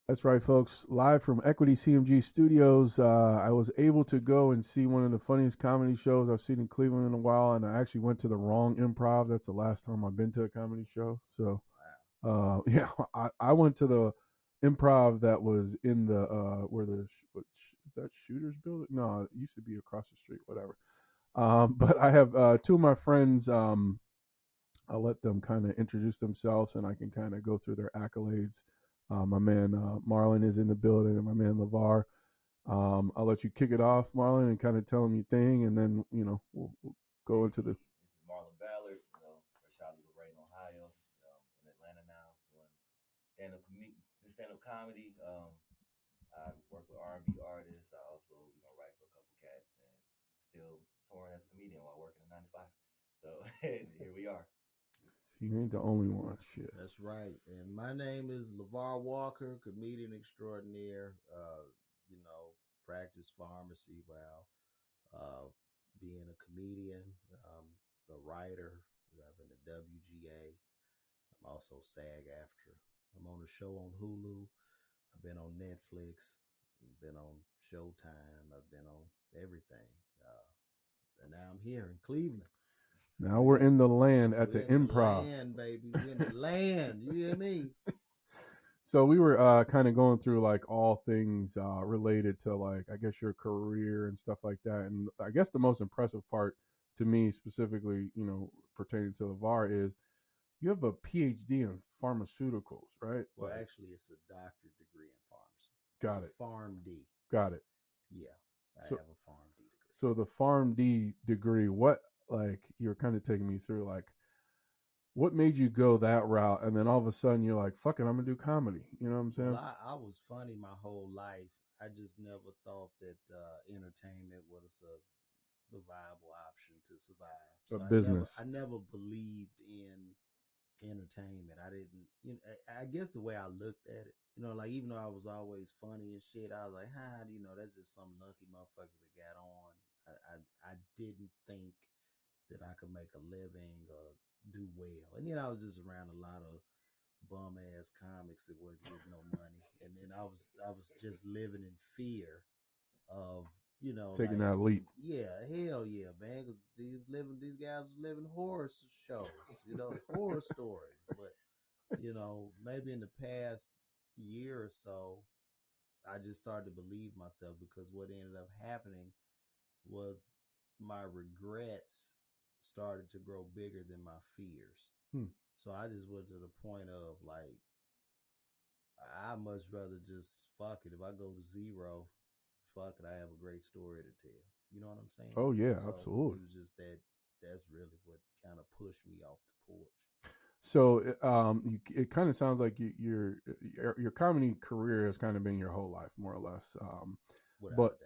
That's right, folks. Live from Equity CMG Studios. I was able to go and see one of the funniest comedy shows I've seen in Cleveland in a while, and I actually went to the wrong improv. That's the last time I've been to a comedy show. So, yeah, I went to the improv that was in the where the is that Shooters building? No, it used to be across the street. Whatever. But I have two of my friends. I'll let them kind of introduce themselves, and I can kind of go through their accolades. My man Marlan is in the building, and my man Lavar. I'll let you kick it off, Marlan, and kind of tell them your thing, and then we'll go into the. This is Marlan Ballard, fresh out of Lorraine, Ohio, in Atlanta now, doing stand-up comedy. I work with R&B artists. I also, write for a couple cats, and still touring as a comedian while working at 95. So here we are. You ain't the only one. Shit. That's right. And my name is Lavar Walker, comedian extraordinaire. Practice pharmacy while being a comedian, a writer. I've been a WGA. I'm also SAG after. I'm on a show on Hulu. I've been on Netflix. I've been on Showtime. I've been on everything. And now I'm here in Cleveland. Now we're in the land at the improv. The land, baby. We're in the land. You hear me? So we were kind of going through like all things related to like I guess your career and stuff like that. And I guess the most impressive part to me specifically, pertaining to Lavar is you have a PhD in pharmaceuticals, right? Well, actually, it's a doctorate degree in pharmacy. Got it's it. A PharmD. Got it. Yeah, I have a PharmD degree. So the PharmD degree, what like you're kind of taking me through like what made you go that route, and then all of a sudden you're like, "Fuck it, I'm gonna do comedy." You know what I'm saying? Well, I was funny my whole life. I just never thought that entertainment was the viable option to survive. So business. I never believed in entertainment. I didn't. I guess the way I looked at it, like even though I was always funny and shit, I was like, that's just some lucky motherfucker that got on. I didn't think that I could make a living or do well. And I was just around a lot of bum ass comics that wasn't getting no money. And then I was just living in fear of, taking that leap. Yeah, hell yeah, man. Because these guys was living horror shows, horror stories. But, maybe in the past year or so, I just started to believe myself because what ended up happening was my regrets started to grow bigger than my fears. So I just went to the point of like, I much rather just fuck it. If I go to zero, fuck it. I have a great story to tell. You know what I'm saying? Oh yeah, so absolutely. It was just that's really what kind of pushed me off the porch. So it kind of sounds like your comedy career has kind of been your whole life, more or less. Without a doubt.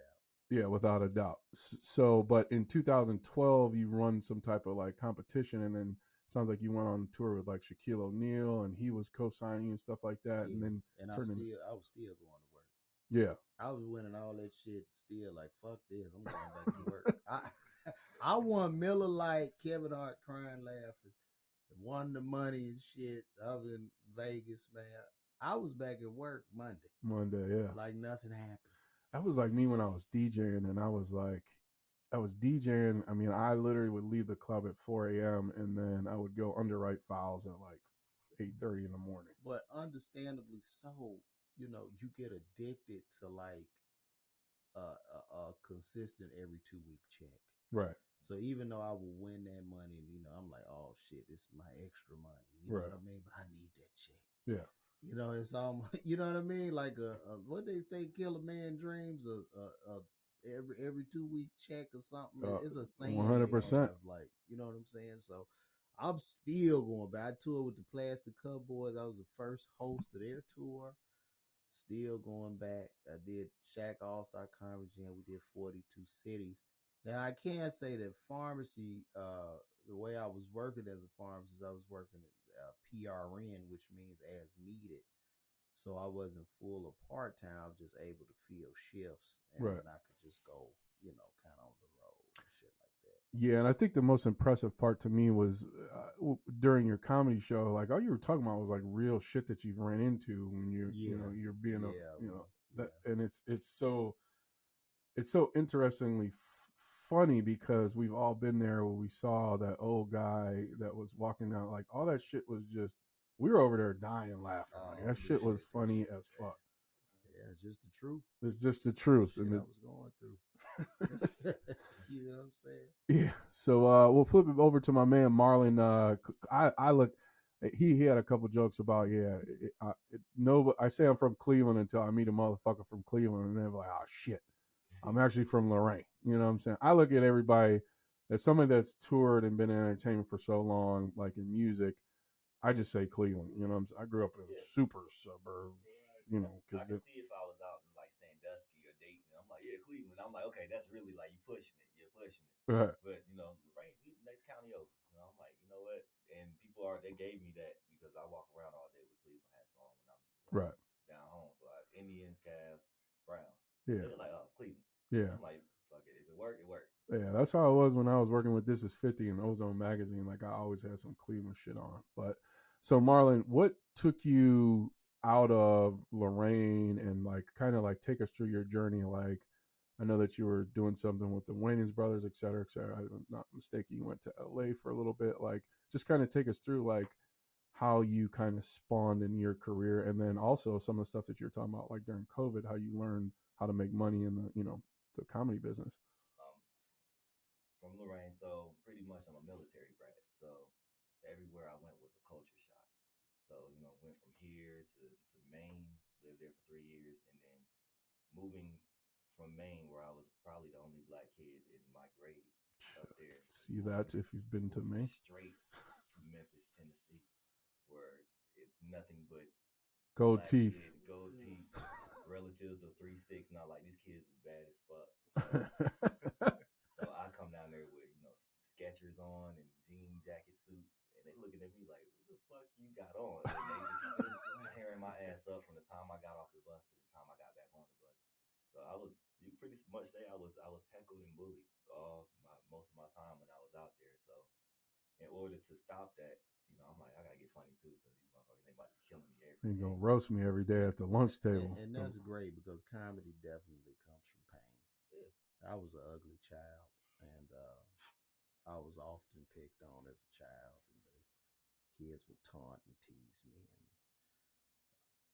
Yeah, without a doubt. So, but in 2012, you run some type of like competition, and then it sounds like you went on tour with like Shaquille O'Neal, and he was co-signing and stuff like that. Yeah. And then I was still going to work. Yeah, I was winning all that shit. Still like fuck this, I'm going back to work. I won Miller Lite, Kevin Hart crying laughing, won the money and shit. I was in Vegas, man. I was back at work Monday. Yeah, like nothing happened. That was like me when I was DJing, and I was DJing. I mean, I literally would leave the club at 4 a.m. and then I would go underwrite files at like 8:30 in the morning. But understandably so, you get addicted to like a consistent every 2-week check. Right. So even though I will win that money, I'm like, oh shit, this is my extra money. You know what I mean? But I need that check. Yeah. It's almost, you know what I mean? Like what they say, kill a man dreams, every 2-week check or something. It's a saying. 100%. Like, you know what I'm saying? So I'm still going back. I toured with the Plastic Cowboys. I was the first host of their tour. Still going back. I did Shaq All-Star Comedy Jam. We did 42 cities. Now I can't say that pharmacy, the way I was working as a pharmacist, I was working at PRN, which means as needed. So I wasn't full or part-time. I was just able to fill shifts, and then I could just go, kind of on the road and shit like that. Yeah, and I think the most impressive part to me was during your comedy show, like all you were talking about was like real shit that you've ran into when you're being that, and it's so interestingly funny because we've all been there where we saw that old guy that was walking out, like all that shit was just we were over there dying laughing. Like that shit was funny as fuck. Yeah, it's just the truth. It's just the truth, and I was going through. You know what I'm saying? Yeah. So we'll flip it over to my man Marlan. I look. He had a couple jokes about no. I say I'm from Cleveland until I meet a motherfucker from Cleveland, and they're like, oh shit, I'm actually from Lorraine. You know what I'm saying? I look at everybody as somebody that's toured and been in entertainment for so long, like in music. I just say Cleveland. You know, I grew up in super suburbs. You know, I can see if I was out in like Sandusky or Dayton, I'm like, yeah, Cleveland. I'm like, okay, that's really like you're pushing it. Right. But right, next county over. I'm like, you know what? And they gave me that because I walk around all day with Cleveland hats on when I'm right down home. So Indians, Cavs, Browns. Yeah. They're like, oh, Cleveland. Yeah. I'm like, fuck it. If it work, it work. Yeah, that's how it was when I was working with This Is 50 in Ozone Magazine. Like I always had some Cleveland shit on. But so Marlan, what took you out of Lorraine and like kind of like take us through your journey? Like I know that you were doing something with the Wayans Brothers, et cetera, et cetera. I'm not mistaken. You went to LA for a little bit. Like just kind of take us through like how you kind of spawned in your career, and then also some of the stuff that you're talking about, like during COVID, how you learned how to make money in the comedy business. From Lorraine, so pretty much I'm a military brat. So everywhere I went was a culture shock. So went from here to Maine, lived there for 3 years, and then moving from Maine, where I was probably the only black kid in my grade up there. See that if you've been to Maine. Straight to Memphis, Tennessee, where it's nothing but gold teeth, relatives of 3'6", and I like these kids is bad as fuck. So I come down there with Skechers on and jean jacket suits, and they looking at me like, "What the fuck you got on?" And they just tearing my ass up from the time I got off the bus to the time I got back on the bus. So you pretty much say I was heckled and bullied most of my time when I was out there. So in order to stop that, I'm like, I gotta get funny too, because these motherfuckers they about to be killing me every day. They gonna roast me every day at the lunch table. And that's great because comedy definitely comes from pain. Yeah. I was an ugly child, and I was often picked on as a child, and the kids would taunt and tease me, and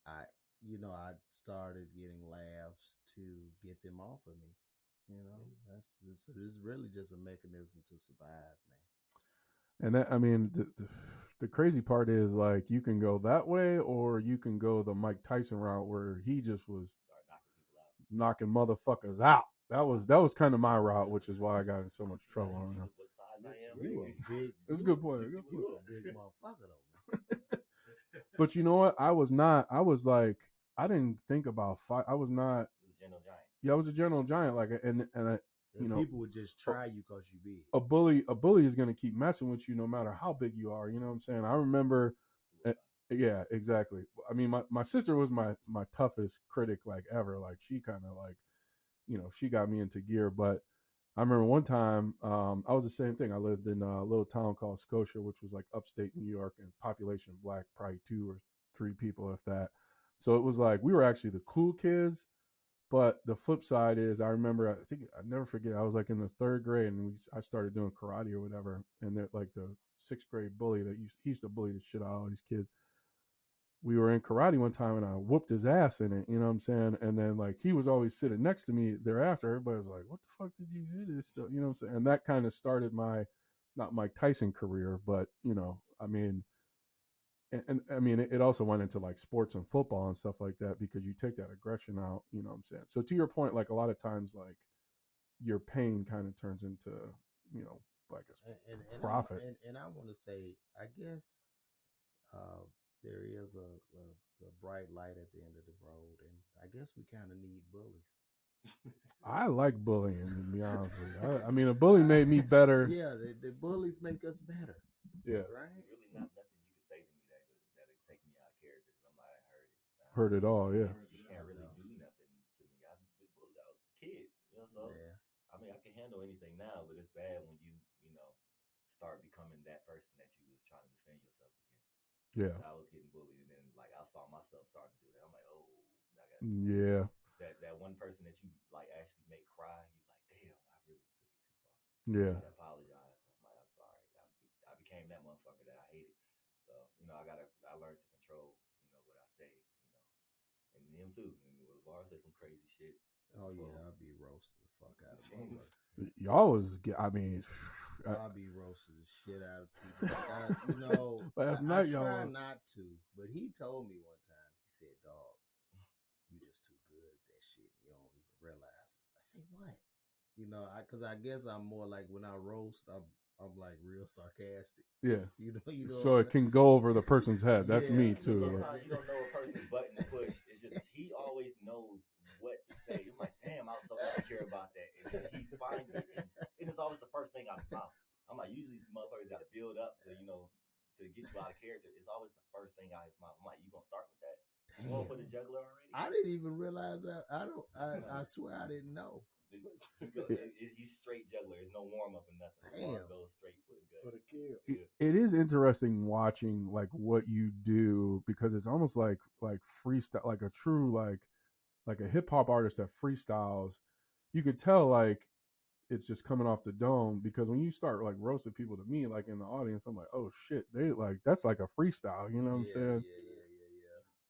I started getting laughs to get them off of me. This is really just a mechanism to survive, man. And that, I mean, the crazy part is like you can go that way, or you can go the Mike Tyson route where he just was knocking motherfuckers out. That was kind of my route, which is why I got in so much trouble. I don't know. You a big. It's a good point. You a big motherfucker though. But you know what? I was not. I was like, I didn't think about fight. I was not. General giant. Yeah, I was a general giant. Like, and people would just try you because you big. A bully is going to keep messing with you no matter how big you are. You know what I'm saying? I remember. Yeah, exactly. I mean, my sister was my toughest critic like ever. Like she kind of like, she got me into gear. But I remember one time I was the same thing. I lived in a little town called Scotia, which was like upstate New York, and population black, probably 2 or 3 people, if that. So it was like we were actually the cool kids. But the flip side is, I remember, I think I never forget. I was like in the 3rd grade, and I started doing karate or whatever. And like the 6th grade bully he used to bully the shit out of all these kids. We were in karate one time, and I whooped his ass in it. You know what I'm saying? And then like he was always sitting next to me thereafter. Everybody was like, "What the fuck did you do this stuff?" You know what I'm saying? And that kind of started my, not Mike Tyson career, but I mean. And I mean, it also went into like sports and football and stuff like that because you take that aggression out, you know what I'm saying? So to your point, like a lot of times, like your pain kind of turns into, like a profit. And I want to say, I guess there is a bright light at the end of the road, and I guess we kind of need bullies. I like bullying, to be honest with you. I mean, a bully made me better. Yeah, the bullies make us better. Yeah. Right? Really not nothing you can say to me that'll take me out of character. I'm like, I heard it. Heard it all, yeah. You can't really do nothing to me. I've been bullied. I was a kid, so yeah. I mean, I can handle anything now, but it's bad when you start becoming that person that you was trying to defend yourself against. Yeah. I was getting bullied, and then like I saw myself starting to do that. I'm like, oh, I got Yeah. that one person that you like actually make cry. You like, damn, I really took it too far. Yeah. I apologize. I'm like, I'm sorry. I became that motherfucker that I hated. So I learned to control, what I say, and him too. And Lavar said some crazy shit. Oh yeah, I'll be roasting the fuck out of motherfuckers. Y'all was, I mean, I'll be roasting the shit out of people. last I night try y'all. not to, but he told me one time. He said, "Dog, you just too good at that shit. You don't even realize it." I say, "What?" Because I guess I'm more like when I roast, I'm like real sarcastic. Yeah. So it can go over the person's head. That's Yeah. me too. Sometimes you don't know a person's button to push. It's just he always knows what to say. I'm like, damn, I was so insecure about that. And then he finds it, and it's always the first thing out of his mouth. I'm like, usually motherfuckers got to build up to get you out of character. It's always the first thing out of his mouth. I'm like, you gonna start with that? You going for the juggler already? I didn't even realize that. I swear I didn't know. He's straight juggler. There's no warm up or nothing. Damn. Goes straight for the gut. For the kill. It is interesting watching like what you do, because it's almost like freestyle, like a true like a hip hop artist that freestyles. You could tell like it's just coming off the dome, because when you start like roasting people, to me, like in the audience, I'm like, oh shit, they like, that's like a freestyle, you know what I'm saying?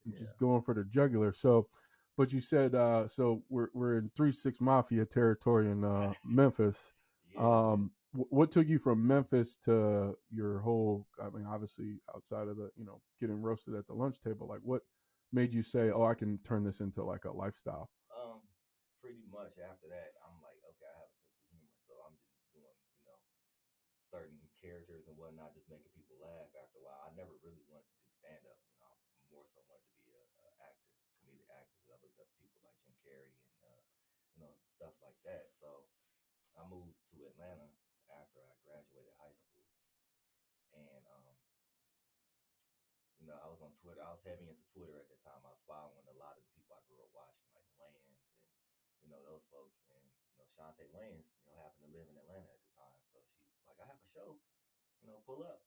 Yeah. Just going for the jugular. So, but you said so we're in 3-6 Mafia territory in Memphis. Yeah. What took you from Memphis to your whole? I mean, obviously outside of the getting roasted at the lunch table, like what made you say, oh, I can turn this into like a lifestyle? Pretty much after that, I'm like, okay, I have a sense of humor, so I'm just doing certain characters and whatnot, just making people laugh. After a while, I never really wanted to do stand up. I more so wanted to be a actor, comedic actor, because I looked up people like Jim Carrey and stuff like that. So I moved to Atlanta after I graduated high school, and I was on Twitter. I was heavy into Twitter at the time. I was following a lot of the people I grew up watching, like Wayans and those folks. And Shantae Wayans, happened to live in Atlanta at the time, so she's like, I have a show, pull up.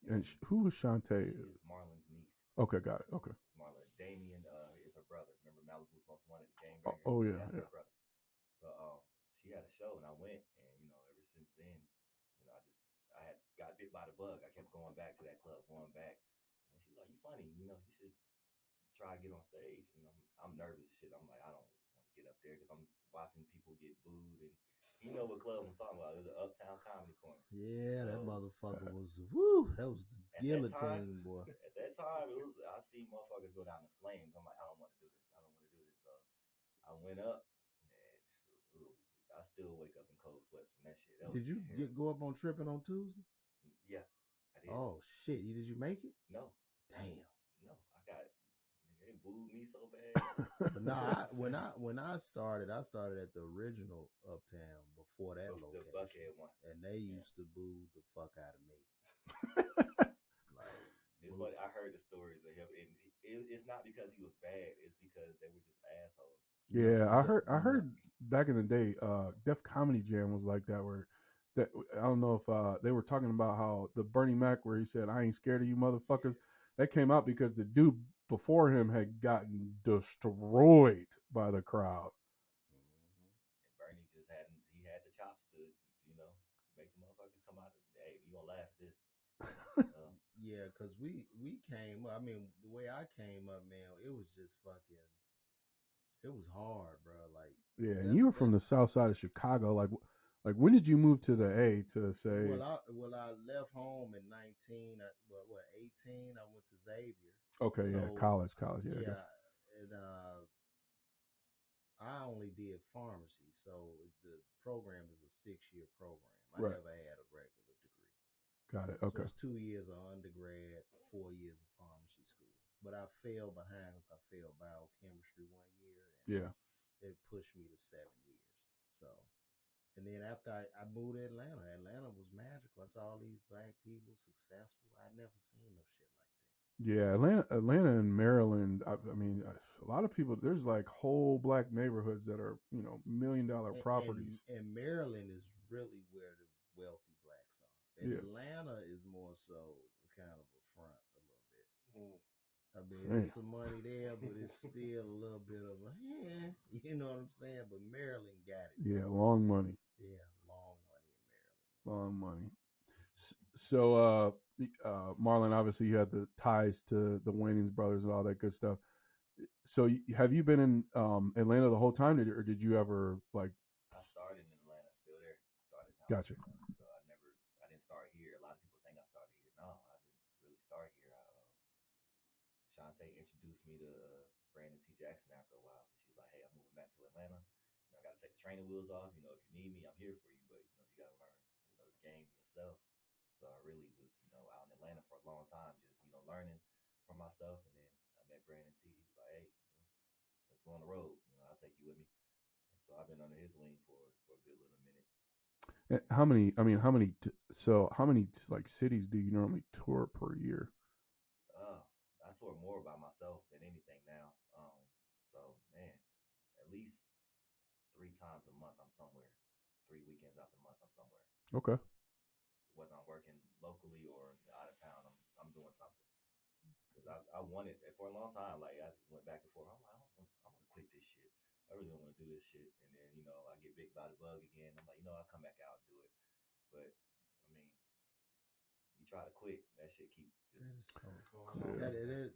And who was Shantae? She is Marlan's niece. Okay, got it. Okay. Marlan. Damien is her brother. Remember Malibu's Most Wanted, the game banger? Oh yeah, That's yeah. her brother. But she had a show, and I went, and ever since then, I had got bit by the bug. I kept going back to that club, going back, and she's like, "You funny, you should try to get on stage." And I'm nervous as shit. I'm like, I don't want to get up there because I'm watching people get booed, and what club I'm talking about? It was an Uptown Comedy Corner. Yeah, that motherfucker was woo. That was the guillotine, boy. At that time, I see motherfuckers go down in flames. I'm like, I don't want to do this. I don't want to do this. So I went up, and I still wake up in cold sweats from that shit. Did you go up on Tripping on Tuesday? Yeah, I did. Oh shit! Did you make it? No. Damn. No, I got it. They booed me so bad. But no, when I started at the original Uptown before that location, the Buckhead one, and they used to boo the fuck out of me. It's funny. I heard the stories of him, and it's not because he was bad. It's because they were just assholes. Yeah, I heard back in the day, Def Comedy Jam was like that. Where that I don't know if they were talking about how the Bernie Mac, where he said, "I ain't scared of you motherfuckers." That came out because the dude before him had gotten destroyed by the crowd. Mm-hmm. And Bernie just had the chops to make the motherfuckers come out. Hey, you gonna laugh at this? Yeah, because we came up. I mean, the way I came up, man, it was just fucking. It was hard, bro. Like, yeah, and you were from the south side of Chicago. Like when did you move to the A to say? Well, I left home in 19. 18? I went to Xavier. Okay, so, yeah, college, yeah. And I only did pharmacy, so the program is a 6-year program. I never had a regular degree. Got it. Okay. So it's 2 years of undergrad, 4 years of pharmacy school. But I fell behind because I failed biochemistry 1 year. And it pushed me to 7 years. So, and then after I moved to Atlanta was magical. I saw all these black people successful. I'd never seen no shit like that. Yeah, Atlanta and Maryland. I mean, a lot of people. There's like whole black neighborhoods that are $1 million properties. And Maryland is really where the wealthy blacks are. And Yeah. Atlanta is more so kind of a front a little bit. I mean, Damn. there's some money there, but it's still a little bit of a, you know what I'm saying? But Maryland got it. Yeah, long money. Yeah, long money in Maryland. Long money. So, Marlan, obviously you had the ties to the Wayans Brothers and all that good stuff. So, have you been in Atlanta the whole time, or did you ever like? I started in Atlanta, still there. Started down Gotcha. So I didn't start here. A lot of people think I started here. No, I didn't really start here. Shantae introduced me to Brandon T. Jackson after a while. She's like, "Hey, I'm moving back to Atlanta. I got to take the training wheels off. If you need me, I'm here for you. But you got to learn, this game yourself." So I really was, out in Atlanta for a long time, just learning for myself. And then I met Brandon T. He's like, "Hey, let's go on the road. I'll take you with me." And so I've been under his wing for a good little minute. How many? I mean, how many? How many like cities do you normally tour per year? I tour more by myself than anything now. So man, at least 3 times a month I'm somewhere. 3 weekends out the month I'm somewhere. Okay. Whether I'm working locally or out of town, I'm doing something. Because I wanted for a long time. Like I went back and forth. I'm like, I want to quit this shit. I really don't want to do this shit. And then I get bit by the bug again. I'm like, I'll come back out and do it. But I mean, you try to quit, that shit keep just. That is so cool.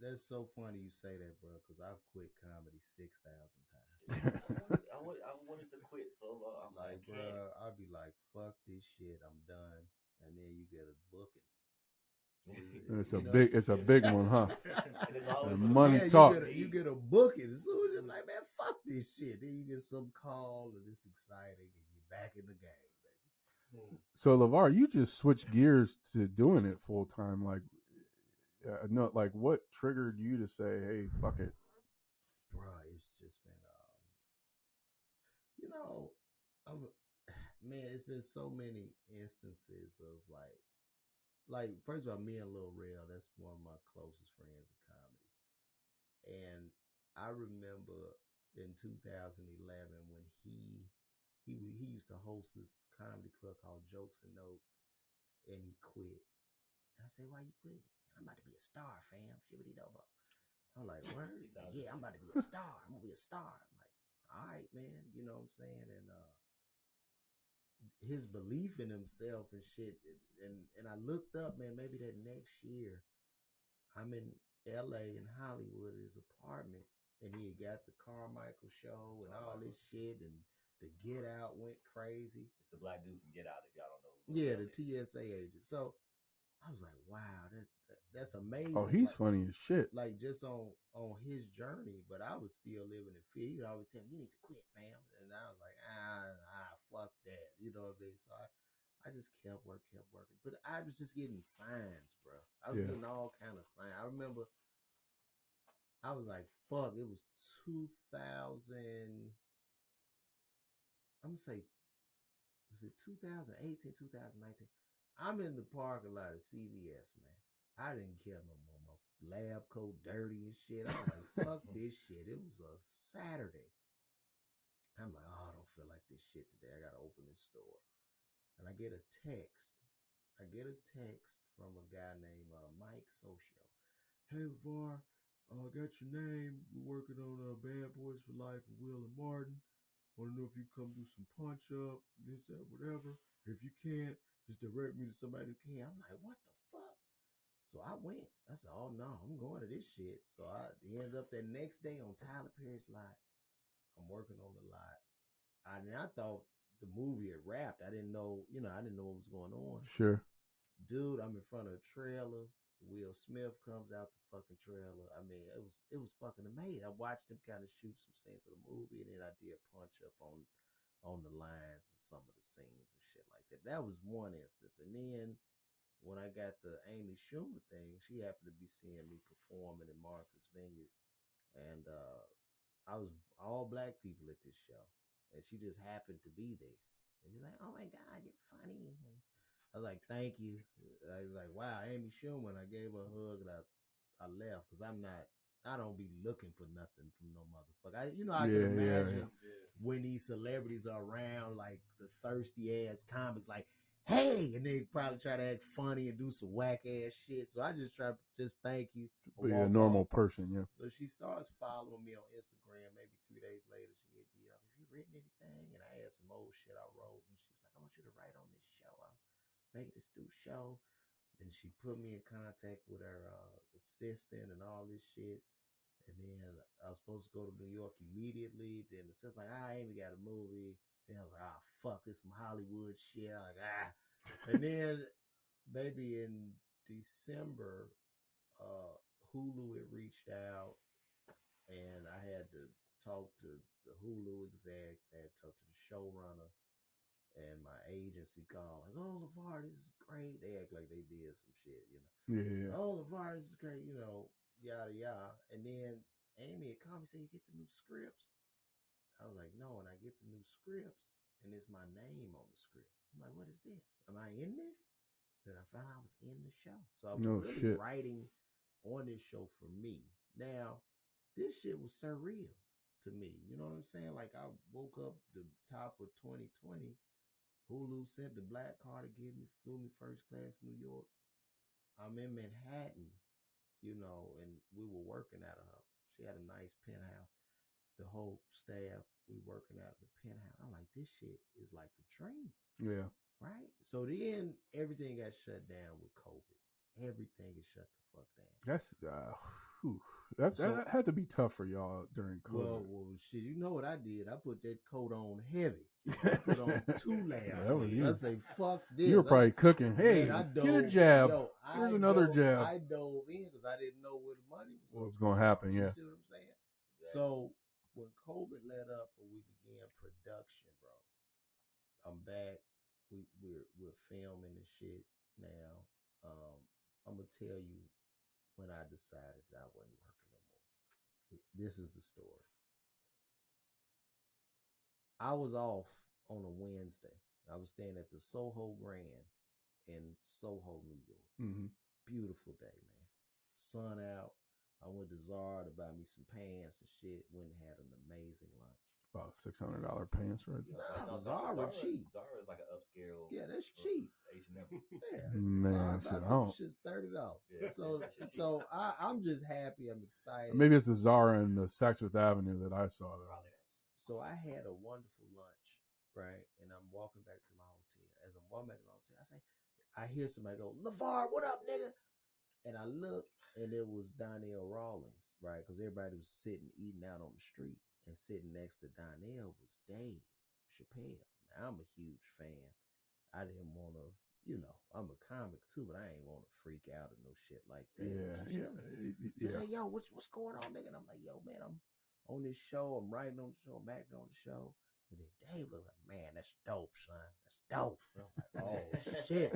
That's so funny you say that, bro. Because I've quit comedy 6,000 times. I wanted to quit so long. I'm like, bro, I'd be like, fuck this shit, I'm done. And then you get a booking. It's a big one, huh? And money talk. You get a booking. As soon as you're like, man, fuck this shit. Then you get some call and it's exciting and you're back in the game, baby. So Lavar, you just switched gears to doing it full time. Like, no, like what triggered you to say, "Hey, fuck it"? Bro, it's just been, man, it's been so many instances of like first of all, me and Lil Rel, that's one of my closest friends in comedy. And I remember in 2011 when he used to host this comedy club called Jokes and Notes, and he quit. And I said, "Why you quit?" "I'm about to be a star, fam. Shibbity dobo." I'm like, "Word?" Like, "Yeah, I'm about to be a star. I'm gonna be a star." I'm like, "All right, man." You know what I'm saying? And his belief in himself and shit. And I looked up, man, maybe that next year, I'm in LA in Hollywood at his apartment, and he had got the Carmichael show and all this shit, and the Get Out went crazy. It's the black dude from Get Out, if y'all don't know. Yeah, the TSA agent. So I was like, wow, that's amazing. Oh, he's funny as shit. Like just on his journey, but I was still living in fear. He would always tell me, "You need to quit, fam." And I was like, fuck that. You know what I mean? So I just kept working. But I was just getting signs, bro. I was getting all kind of signs. I remember I was like, fuck, it was 2000. I'm going to say, was it 2018, 2019? I'm in the parking lot of CVS, man. I didn't care no more. My lab coat dirty and shit. I was like, fuck this shit. It was a Saturday. I'm like, I don't feel like this shit today. I got to open this store. And I get a text. From a guy named Mike Socio. "Hey, Lavar, I got your name. We're working on Bad Boyz for Life with Will and Martin. Want to know if you come do some punch up, this, that, whatever. If you can't, just direct me to somebody who can." I'm like, what the fuck? So I went. I said, oh no, I'm going to this shit. So I ended up that next day on Tyler Perry's lot. I'm working on the lot. I thought the movie had wrapped. I didn't know what was going on. Sure. Dude, I'm in front of a trailer. Will Smith comes out the fucking trailer. I mean, it was fucking amazing. I watched him kind of shoot some scenes of the movie, and then I did punch up on the lines and some of the scenes and shit like that. That was one instance. And then when I got the Amy Schumer thing, she happened to be seeing me performing in Martha's Vineyard, and I was all black people at this show, and she just happened to be there. And she's like, "Oh my God, you're funny." And I was like, "Thank you." I was like, "Wow, Amy Schumer." And I gave her a hug, and I left because I don't be looking for nothing from no motherfucker. I can imagine when these celebrities are around, like the thirsty ass comics, like, hey, and they probably try to act funny and do some whack ass shit. So I just try to just thank you. Be a normal person, yeah. So she starts following me on Instagram. Maybe 3 days later, she hit me up. Have you written anything? And I had some old shit I wrote, and she was like, I want you to write on this show. I'm making this new show. And she put me in contact with her assistant and all this shit. And then I was supposed to go to New York immediately. Then the assistant's like, Amy got a movie. Then I was like, fuck, this some Hollywood shit. I'm like, And then, baby, in December, Hulu had reached out, and I had to talk to the Hulu exec. I had to talk to the showrunner, and my agency called, like, oh, Lavar, this is great. They act like they did some shit, you know. Yeah. Oh, Lavar, this is great, you know, yada, yada. And then Amy had called me and said, you get the new scripts? I was like, no, and I get the new scripts, and it's my name on the script. I'm like, what is this? Am I in this? Then I found out I was in the show. So I was really writing on this show for me. Now, this shit was surreal to me. You know what I'm saying? Like, I woke up the top of 2020. Hulu sent the black card to give me, flew me first class New York. I'm in Manhattan, you know, and we were working out of her. She had a nice penthouse. The whole staff, we working out of the penthouse. I'm like, this shit is like a dream. Yeah. Right? So then everything got shut down with COVID. Everything is shut the fuck down. That's that had to be tough for y'all during COVID. Well, shit, you know what I did? I put that coat on heavy. I put on 2 layers. I say, fuck this. You were probably cooking. Hey, man, get a jab. Here's another jab. I dove in because I didn't know where the money was going to happen. Yeah. You see what I'm saying? Yeah. So when COVID let up and we began production, bro, I'm back. We're filming the shit now. I'm gonna tell you when I decided that I wasn't working no more. This is the story. I was off on a Wednesday. I was staying at the Soho Grand in Soho, New York. Mm-hmm. Beautiful day, man. Sun out. I went to Zara to buy me some pants and shit. Went and had an amazing lunch. About $600 pants, right? No, Zara cheap. Zara is like an upscale. Yeah, that's cheap. H&M. Yeah, man, shit, I don't. Shit's $30. Yeah. So I'm just happy. I'm excited. Maybe it's the Zara and the Saks Fifth Avenue that I saw there. So I had a wonderful lunch, right? And I'm walking back to my hotel. As I'm walking back to my hotel, I hear somebody go, Lavar, what up, nigga? And I look, and it was Donnell Rawlings, right? Because everybody was sitting, eating out on the street. And sitting next to Donnell was Dave Chappelle. Now, I'm a huge fan. I didn't want to, you know, I'm a comic too, but I ain't want to freak out or no shit like that. Yeah. Like, yo, what's going on, nigga? And I'm like, yo, man, I'm on this show. I'm writing on the show. I'm acting on the show. And then Dave was like, man, that's dope, son. That's dope. And I'm like, oh, shit.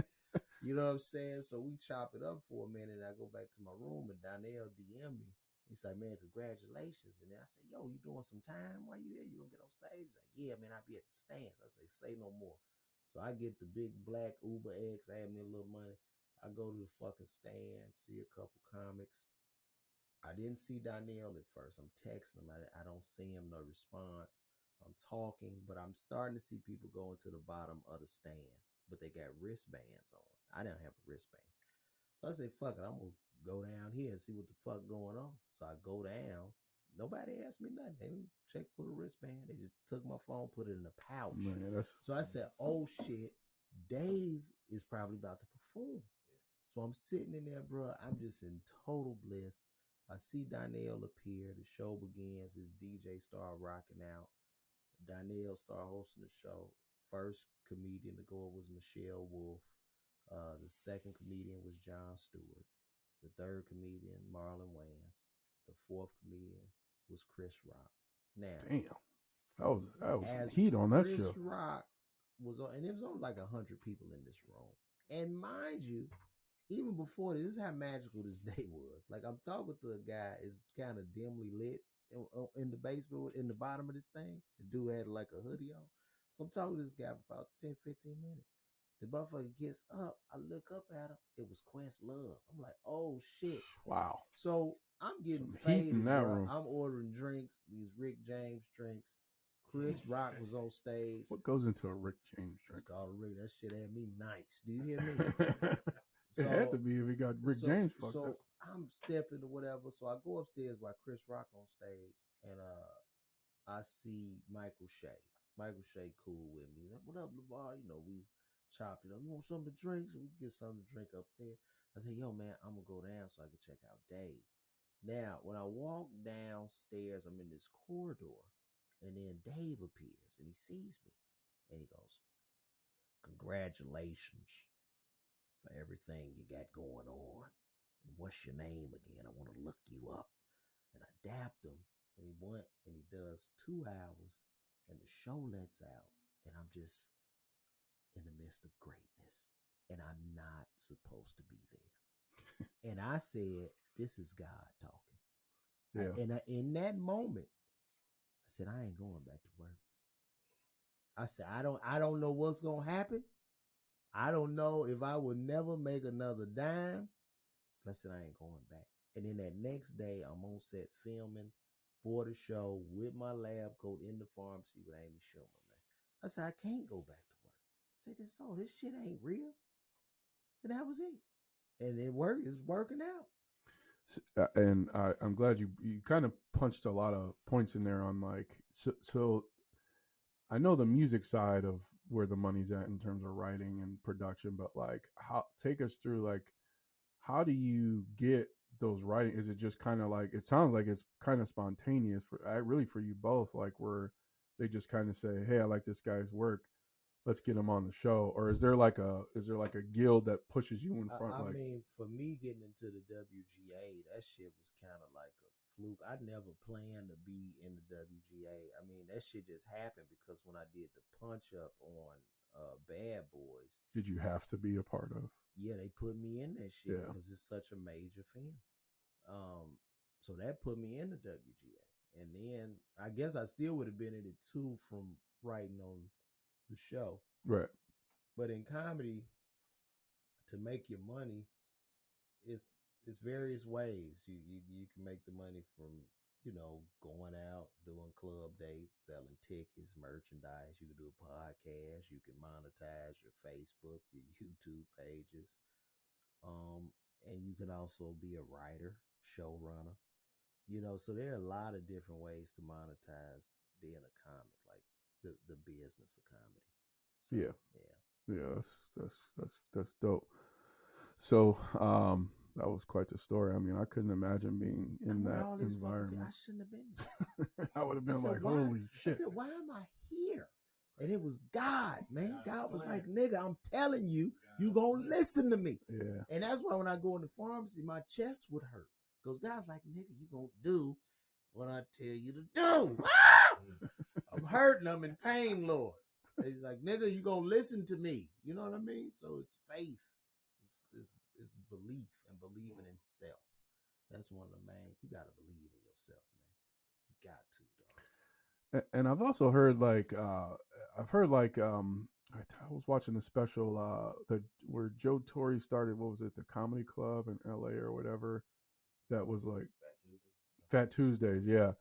You know what I'm saying? So we chop it up for a minute, and I go back to my room, and Donnell DM me. He's like, man, congratulations. And then I say, yo, you doing some time? Why you here? You gonna get on stage? He's like, yeah, man, I'll be at the stands. I say no more. So I get the big black Uber X. I have me a little money. I go to the fucking stand, see a couple comics. I didn't see Donnell at first. I'm texting him. I don't see him, no response. I'm talking, but I'm starting to see people going to the bottom of the stand, but they got wristbands on. I didn't have a wristband. So I said, fuck it, I'm going to go down here and see what the fuck going on. So I go down. Nobody asked me nothing. They didn't check for the wristband. They just took my phone, put it in a pouch. Man, so I said, oh shit, Dave is probably about to perform. So I'm sitting in there, bro. I'm just in total bliss. I see Donnell appear. The show begins. His DJ start rocking out. Donnell start hosting the show. First comedian to go was Michelle Wolf. The second comedian was Jon Stewart. The third comedian, Marlon Wayans. The fourth comedian was Chris Rock. Now, damn, that was heat on that show. Chris Rock was on, and there was only like 100 people in this room. And mind you, even before this is how magical this day was. Like, I'm talking to a guy is kind of dimly lit in the basement, in the bottom of this thing. The dude had like a hoodie on. So I'm talking to this guy for about 10, 15 minutes. The motherfucker gets up. I look up at him. It was Questlove. I'm like, oh shit. Wow. So I'm getting some heat faded. in that room. I'm ordering drinks, these Rick James drinks. Chris Rock was on stage. What goes into a Rick James drink? It's called a Rick. That shit had me nice. Do you hear me? It had to be if he got Rick James fucked up. So I'm sipping or whatever. So I go upstairs by Chris Rock on stage, and I see Michael Shea. Michael Shea cool with me. He's like, what up, Lavar? You know, we chopped it up. You want something to drink? So we get something to drink up there. I said, yo, man, I'm going to go down so I can check out Dave. Now, when I walk downstairs, I'm in this corridor, and then Dave appears, and he sees me, and he goes, congratulations for everything you got going on. And what's your name again? I want to look you up. And I dapped him, and he went and he does 2 hours, and the show lets out, and I'm just in the midst of greatness, and I'm not supposed to be there. And I said, this is God talking. Yeah. In that moment, I said, I ain't going back to work. I said, I don't know what's going to happen. I don't know if I will never make another dime. But I said, I ain't going back. And then that next day, I'm on set filming for the show with my lab coat in the pharmacy with Amy Schumer, man. I said, I can't go back to work. I said, this shit ain't real. And that was it. And it's working out. And I'm glad you kind of punched a lot of points in there on like, so I know the music side of where the money's at in terms of writing and production, but like take us through like, how do you get those writing? Is it just kind of like, it sounds like it's kind of spontaneous for you both, like where they just kind of say, hey, I like this guy's work, let's get him on the show? Or is there like a guild that pushes you in front? I mean, for me getting into the WGA, that shit was kind of like a fluke. I never planned to be in the WGA. I mean, that shit just happened because when I did the punch up on Bad Boyz. Did you have to be a part of? Yeah, they put me in that shit because it's such a major film. So that put me in the WGA. And then I guess I still would have been in it too from writing on the show. Right. But in comedy, to make your money, it's various ways. You can make the money from, going out, doing club dates, selling tickets, merchandise. You can do a podcast. You can monetize your Facebook, your YouTube pages. And you can also be a writer, showrunner. So there are a lot of different ways to monetize being a comic, like the business of comedy. So, yeah, that's dope. So that was quite the story. I mean, I couldn't imagine being in that environment. I shouldn't have been there. I would have been like, holy shit. I said, why am I here? And it was God, man. God was like, nigga, I'm telling you, you gonna listen to me. Yeah. And that's why when I go in the pharmacy, my chest would hurt. Because God's like, nigga, you gonna do what I tell you to do. I'm hurting. I'm in pain, Lord. And he's like, nigga, you gonna listen to me. You know what I mean? So it's faith. It's belief and believing in self. That's one of the main. You gotta believe in yourself, man. You got to, dog. And I've also heard I was watching a special where Joe Torre started, what was it, the comedy club in LA or whatever, that was like Fat Tuesdays, yeah.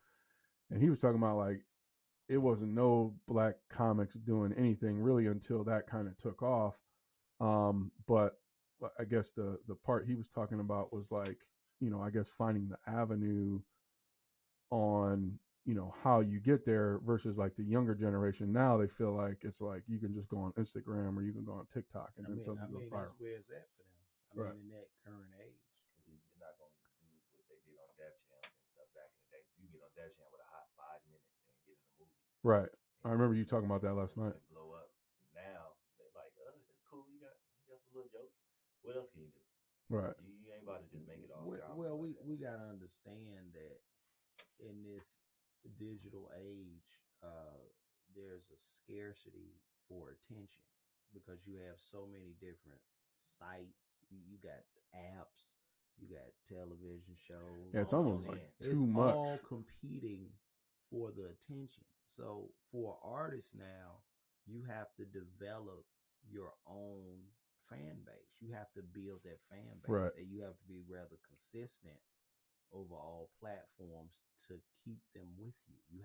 And he was talking about like it wasn't no black comics doing anything really until that kind of took off. But I guess the part he was talking about was like, I guess finding the avenue on, how you get there versus like the younger generation. Now they feel like it's like you can just go on Instagram or you can go on TikTok and then something goes viral. That's where it's at for them. In that current age. You're not going to do what they did on Def Jam and stuff back in the day. You get on Def Jam with a hot 5 minutes and get in a movie. Right. I remember you talking about that last night. Blow up. Now they're like, it's cool. You got some little jokes. What else can you do? Right. You ain't about to just make it all. Well, we got to understand that in this digital age, there's a scarcity for attention because you have so many different sites. You got apps, you got television shows. Yeah, it's almost like too much. It's all competing for the attention. So for artists now, you have to develop your own fan base. You have to build that fan base, right. And you have to be rather consistent over all platforms to keep them with you. You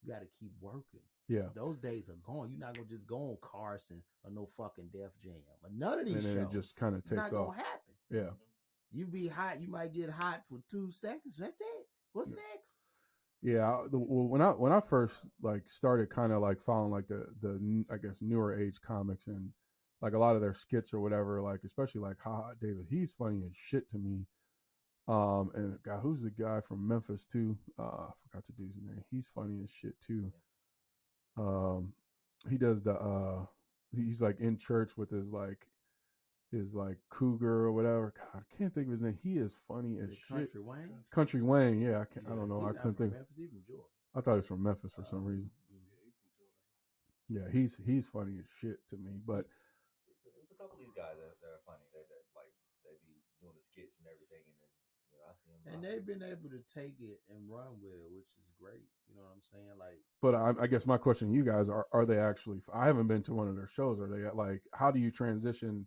got to keep working. Yeah. Those days are gone. You're not gonna just go on Carson or no fucking Def Jam or none of these and then shows. It just kind of takes It's not off. gonna happen. Yeah. You be hot. You might get hot for 2 seconds. That's it. What's next? Yeah. When I first like started kind of like following like the I guess newer age comics and like a lot of their skits or whatever, like especially like Ha Ha David, he's funny as shit to me. And God, who's the guy from Memphis too? I forgot the dude's name. He's funny as shit too. He does he's like in church with his like cougar or whatever. God, I can't think of his name. He is funny as shit. Country Wayne. Country Wayne. Yeah, I don't know. I couldn't think. Memphis, he's from Georgia. I thought he was from Memphis for some reason. Yeah, he's funny as shit to me. But it's a couple of these guys that are funny. That like they be doing the skits and everything, and then I see them. And they've been able to take it and run with it, which is great. You know what I'm saying? Like, but I guess my question to you guys are they actually? I haven't been to one of their shows. Are they like? How do you transition?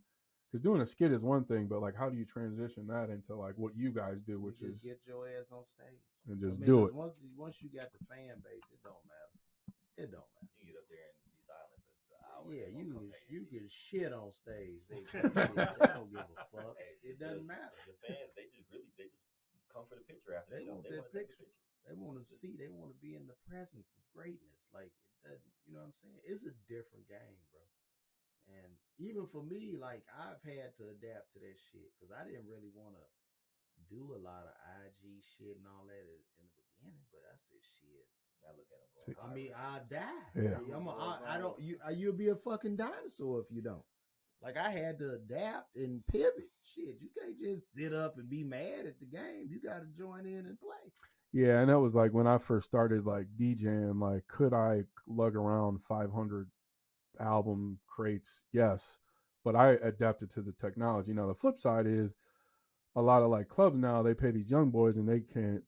Because doing a skit is one thing, but like, how do you transition that into like what you guys do, which is get your ass on stage and just do it. Once you got the fan base, it don't matter. It don't matter. You get up there and be silent for an hour. Yeah, you get shit on stage. They don't give a fuck. It doesn't matter. The fans, they just come for the picture after the show. Want that picture. They want to see. They want to be in the presence of greatness. Like it doesn't. You know what I'm saying? It's a different game, bro. And even for me, like I've had to adapt to that shit because I didn't really want to do a lot of IG shit and all that in the beginning. But I said, shit. I look at them. I mean, I die. Yeah. I don't. You'll be a fucking dinosaur if you don't. Like I had to adapt and pivot. Shit, you can't just sit up and be mad at the game. You got to join in and play. Yeah, and that was like when I first started like DJing. Like, could I lug around 500 album crates? Yes, but I adapted to the technology. Now the flip side is a lot of like clubs now, they pay these young boys and they can't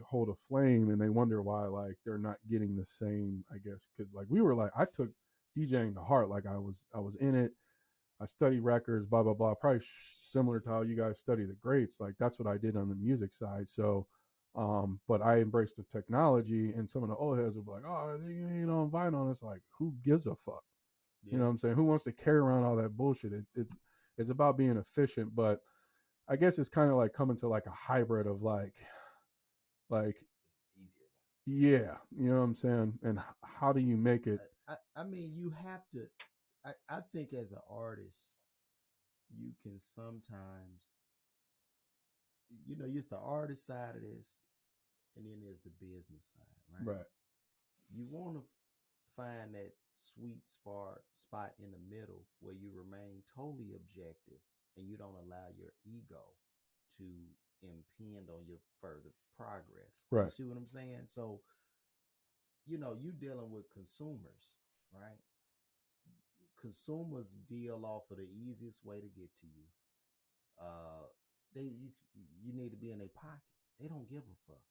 hold a flame, and they wonder why like they're not getting the same, I guess, because like we were like, I took DJing to heart. Like I was in it. I study records, blah blah blah, probably similar to how you guys study the greats. Like that's what I did on the music side. So but I embraced the technology, and some of the old heads were like, oh, you ain't on vinyl. It's like, who gives a fuck? Yeah. You know what I'm saying? Who wants to carry around all that bullshit? It's about being efficient, but I guess it's kind of like coming to like a hybrid of like, yeah, you know what I'm saying? And how do you make it? I mean, you have to, I think as an artist, you can sometimes, you know, it's the artist side of this, and then there's the business side, right? Right. You want to find that sweet spot in the middle where you remain totally objective and you don't allow your ego to impede on your further progress. Right. You see what I'm saying? So, you know, you dealing with consumers, right? Consumers deal off of the easiest way to get to you. You need to be in their pocket. They don't give a fuck.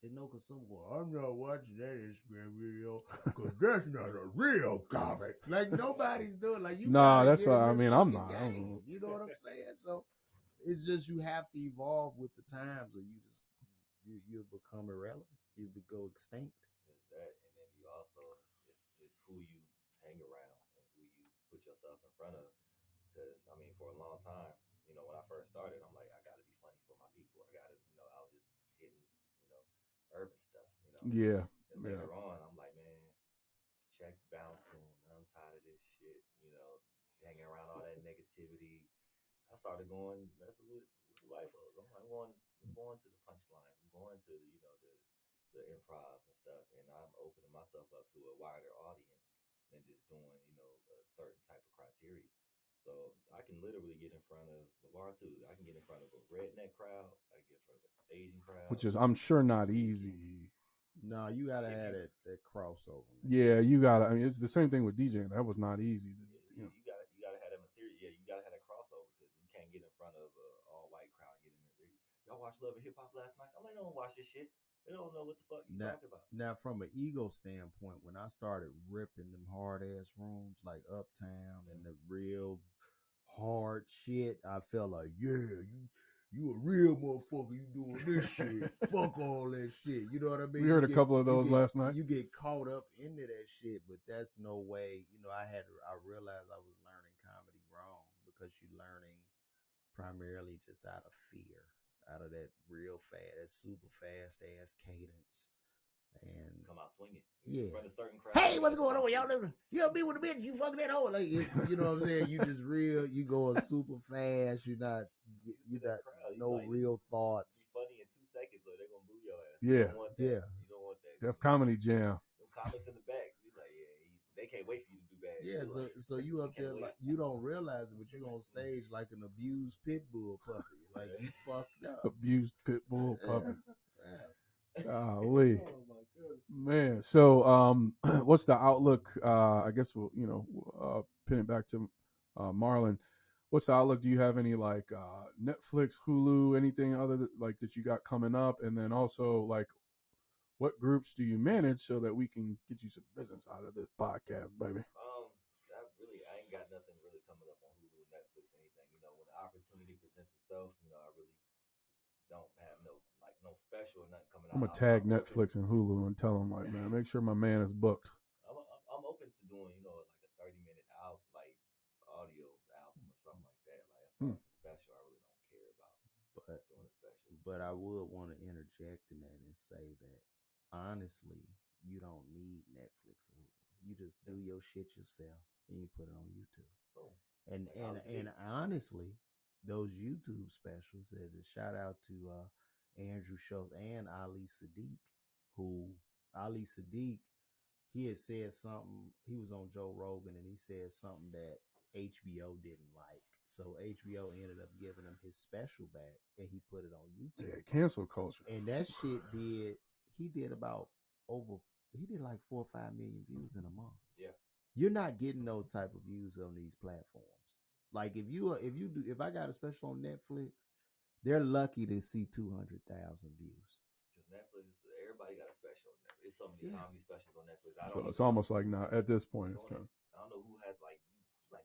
There's no consumer going, I'm not watching that Instagram video because that's not a real comic. Like nobody's doing. Like you. Nah, that's what I mean. I'm not. You know what I'm saying? So it's just you have to evolve with the times, or you become irrelevant. You go extinct. There's that, and then you also it's who you hang around and who you put yourself in front of. Because I mean, for a long time, you know, when I first started, I'm like, I got to be funny for my people. I got to, you know, I was just hitting, you know, urban stuff, you know. Yeah. And later on, I'm like, man, checks bouncing. I'm tired of this shit, you know, hanging around all that negativity. I started going messing with life. I'm going to the punchlines. I'm going to, you know, the improvs and stuff, and I'm opening myself up to a wider audience than just doing, you know, a certain type of criteria. So I can literally get in front of Lavar too. I can get in front of a redneck crowd. I can get in front of an Asian crowd, which is, I'm sure, not easy. No, you gotta have that crossover. Man. Yeah, you gotta. I mean, it's the same thing with DJing. That was not easy. You gotta have that material. Yeah, you gotta have that crossover because you can't get in front of an all white crowd. And get in there. Y'all watch Love and Hip Hop last night? I'm like, they don't watch this shit. They don't know what the fuck you talking about. Now, from an ego standpoint, when I started ripping them hard ass rooms like Uptown and the real hard shit, I felt like, yeah, You a real motherfucker. You doing this shit. Fuck all that shit. You know what I mean? We heard a couple of those last night. You get caught up into that shit, but that's no way. You know, I realized I was learning comedy wrong because you're learning primarily just out of fear, out of that real fast, that super fast ass cadence. And come out swinging. Yeah. From a certain crowd. Hey, what's going on, y'all? You be with a bitch, you fucking that hoe. Like, you know what I'm saying? You just you going super fast. You're not no like, real thoughts. Be funny in 2 seconds, or they're gonna boo your ass. Yeah. You don't want that. Yeah. You don't want that. Def Comedy Jam. Them comics in the back, you like, they can't wait for you to do bad. Yeah, so you up there like you don't realize it, but you on stage like an abused pit bull puppy. Like you fucked up. Abused pit bull puppy. Yeah. Golly. Oh my goodness. Man, so what's the outlook? I guess we'll pin it back to Marlan. What's the outlook? Do you have any like Netflix, Hulu, anything other that you got coming up? And then also like, what groups do you manage so that we can get you some business out of this podcast, baby? I ain't got nothing really coming up on Hulu, Netflix, anything. You know, when the opportunity presents itself, you know, I really don't have no special or nothing coming out. I'm gonna tag Netflix and Hulu and tell them like, man, make sure my man is booked. I'm open to doing, you know, like a 30-minute out like audio album or something like that. Like as far as the special, I really don't care about doing a special. But I would want to interject in that and say that honestly, you don't need Netflix or Hulu. You just do your shit yourself and you put it on YouTube. Boom. And honestly, those YouTube specials, a shout out to Andrew Schultz and Ali Sadiq, he had said something. He was on Joe Rogan and he said something that HBO didn't like. So HBO ended up giving him his special back and he put it on YouTube. Yeah, cancel culture. And that shit he did like 4 or 5 million views in a month. Yeah. You're not getting those type of views on these platforms. Like if I got a special on Netflix, they're lucky to see 200,000 views. Because Netflix, everybody got a special on Netflix. There's so many comedy specials on Netflix. So it's almost like now at this point, it's kind of. I don't know who has like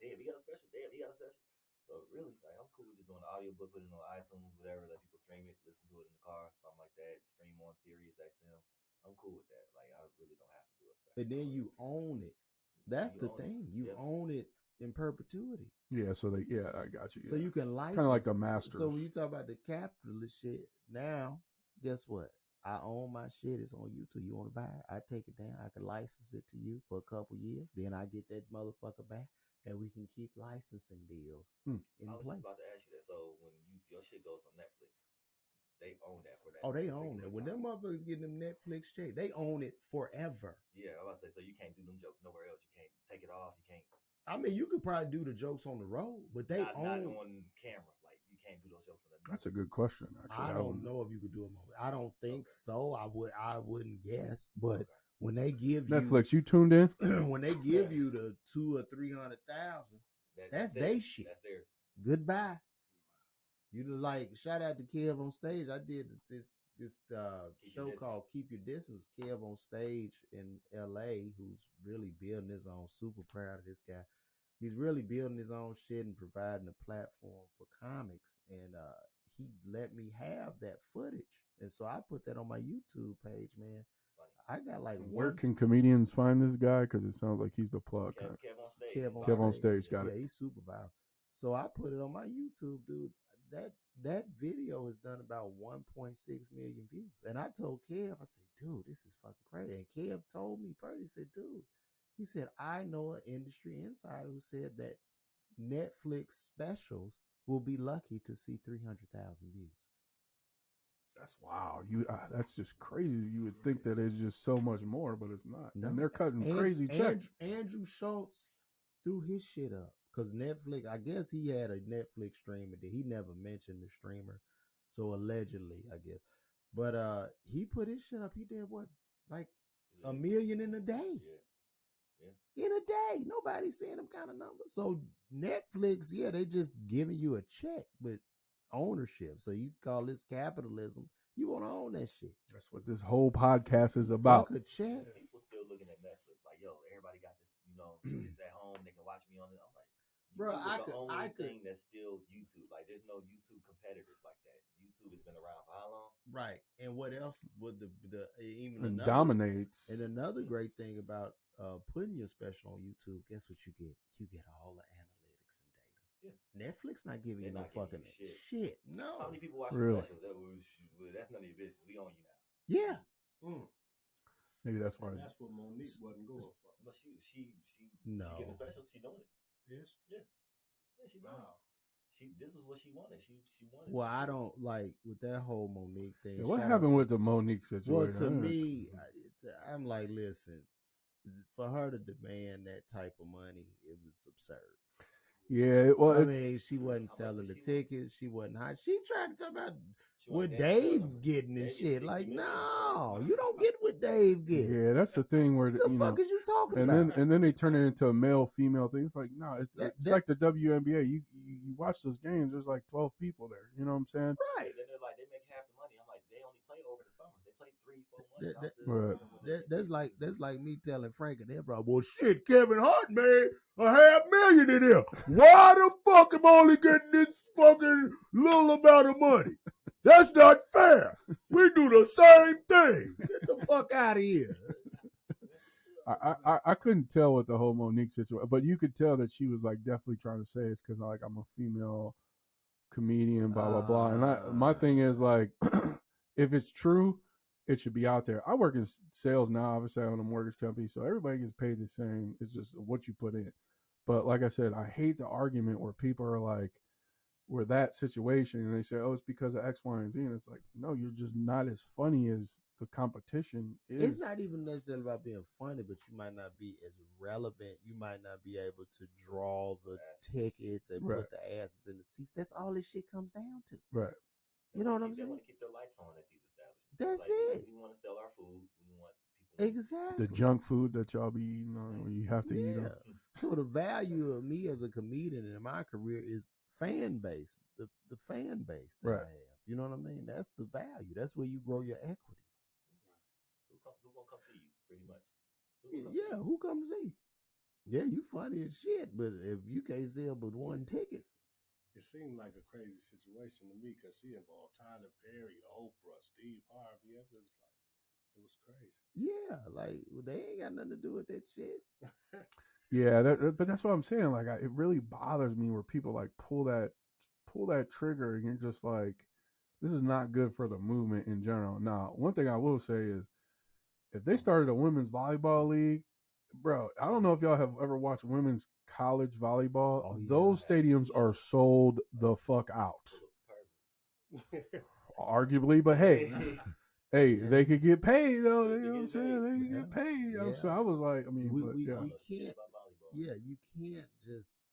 damn, he got a special. Damn, he got a special. So really, like I'm cool with just doing an audiobook, put it on iTunes, whatever. Let people stream it, listen to it in the car, something like that. Stream on Sirius XM. I'm cool with that. Like I really don't have to do a special. And then you own it. That's the thing. You own it in perpetuity. Yeah, I got you. Yeah. So you can license. Kind of like the masters. So when you talk about the capitalist shit, now, guess what? I own my shit. It's on YouTube. You want to buy it? I take it down. I can license it to you for a couple years. Then I get that motherfucker back, and we can keep licensing deals in place. I was just about to ask you that. So when your shit goes on Netflix, they own that for that. Oh, they own it. When them motherfuckers getting them Netflix check, they own it forever. Yeah, I was about to say, so you can't do them jokes nowhere else. You can't take it off. You can't. I mean, you could probably do the jokes on the road, but they not on camera. Like you can't do those jokes on the. That's a good question. Actually, I don't know if you could do them. I don't think so. I wouldn't guess. But when they give Netflix, you tuned in? When they give you the 200,000 or 300,000, that's their shit. That's theirs. Goodbye. You like shout out to Kev on stage. I did this show called Keep Your Distance. Kev on stage in LA, who's really building his own. Super proud of this guy. He's really building his own shit and providing a platform for comics. And he let me have that footage. And so I put that on my YouTube page, man. I got like where can comedians find this guy? Because it sounds like he's the plug. Kev on stage. Got it. Yeah, he's super viral. So I put it on my YouTube, dude. That video has done about 1.6 million views. And I told Kev, I said, dude, this is fucking crazy. And Kev told me personally, he said, dude, he said, I know an industry insider who said that Netflix specials will be lucky to see 300,000 views. That's wow. That's just crazy. You would think that it's just so much more, but it's not. No. And they're cutting crazy checks. Andrew Schultz threw his shit up because Netflix, I guess he had a Netflix streamer that he never mentioned the streamer. So allegedly, I guess. But he put his shit up. He did what? Like $1 million in a day. In a day. Nobody's seeing them kind of numbers. So Netflix, they just giving you a check, but ownership. So you call this capitalism. You want to own that shit. That's what this whole podcast is about. Fuck a check. People still looking at Netflix like, yo, everybody got this, it's at home. They can watch me on it. I'm like, Bro, YouTube is the only I could. thing that's still YouTube. Like, there's no YouTube competitors like that. YouTube has been around for how long? Right. And what else would the even and another dominates. and another great thing about putting your special on YouTube, guess what you get? You get all the analytics and data. Yeah. Netflix not giving They're you no not giving fucking you shit. No. How many people watch Really? your special? That's none of your business. We own you now. Yeah. Maybe that's why. And that's what Monique wasn't going for. No, she No. getting a special. She doing it. Yes. Yeah, she doing it. This is what she wanted. She wanted. Well, I don't like with that whole Monique thing. Yeah, what happened with the Monique situation? Well, to me, I'm like, listen, for her to demand that type of money, it was absurd. Yeah, well, I mean, she wasn't selling the tickets. She wasn't high. She tried to talk about what Dave getting and shit. Like, no, you don't get what Dave get. Yeah, that's the thing where the fuck is you talking about? And then they turn it into a male female thing. It's like, no, it's like the WNBA. You watch those games. There's like 12 people there. You know what I'm saying? Right. And then they're like, they make half the money. I'm like, they only play over the summer. They play 3-4 months. That's like me telling Frank and them, well, shit, Kevin Hart made $500,000 in there. Why the fuck am I only getting this fucking little amount of money? That's not fair. We do the same thing. Get the fuck out of here. I couldn't tell with the whole Monique situation, but you could tell that she was like definitely trying to say it's because like I'm a female comedian, blah blah blah. And my thing is like, if it's true, it should be out there. I work in sales now, obviously I own a mortgage company, so everybody gets paid the same. It's just what you put in. But like I said, I hate the argument where people are like, we're that situation, and they say, oh, it's because of X, Y, and Z. And it's like, no, you're just not as funny as the competition is. It's not even necessarily about being funny, but you might not be as relevant. You might not be able to draw the tickets and put the asses in the seats. That's all this shit comes down to. Right. You know what I'm saying? They want to keep the lights on at these establishments. That's like, it. We want to sell our food. We want people. Exactly. The junk food that y'all be eating on, you have to eat them. So the value of me as a comedian in my career is fan base, the fan base that I have. You know what I mean? That's the value. That's where you grow your equity. Who gonna come see you? Pretty much. Who comes see? Yeah, you funny as shit, but if you can't sell but one ticket. It seemed like a crazy situation to me because she involved Tyler Perry, Oprah, Steve Harvey. It was crazy. Yeah, like they ain't got nothing to do with that shit. Yeah, but that's what I'm saying. Like, it really bothers me where people like pull that trigger, and you're just like, this is not good for the movement in general. Now, one thing I will say is, if they started a women's volleyball league, bro, I don't know if y'all have ever watched women's college volleyball. Oh, yeah. Those stadiums are sold the fuck out. Arguably, but hey, they could get paid though. You know what I'm saying? They could get paid. You know? So I was like, I mean, we can't. Yeah, you can't just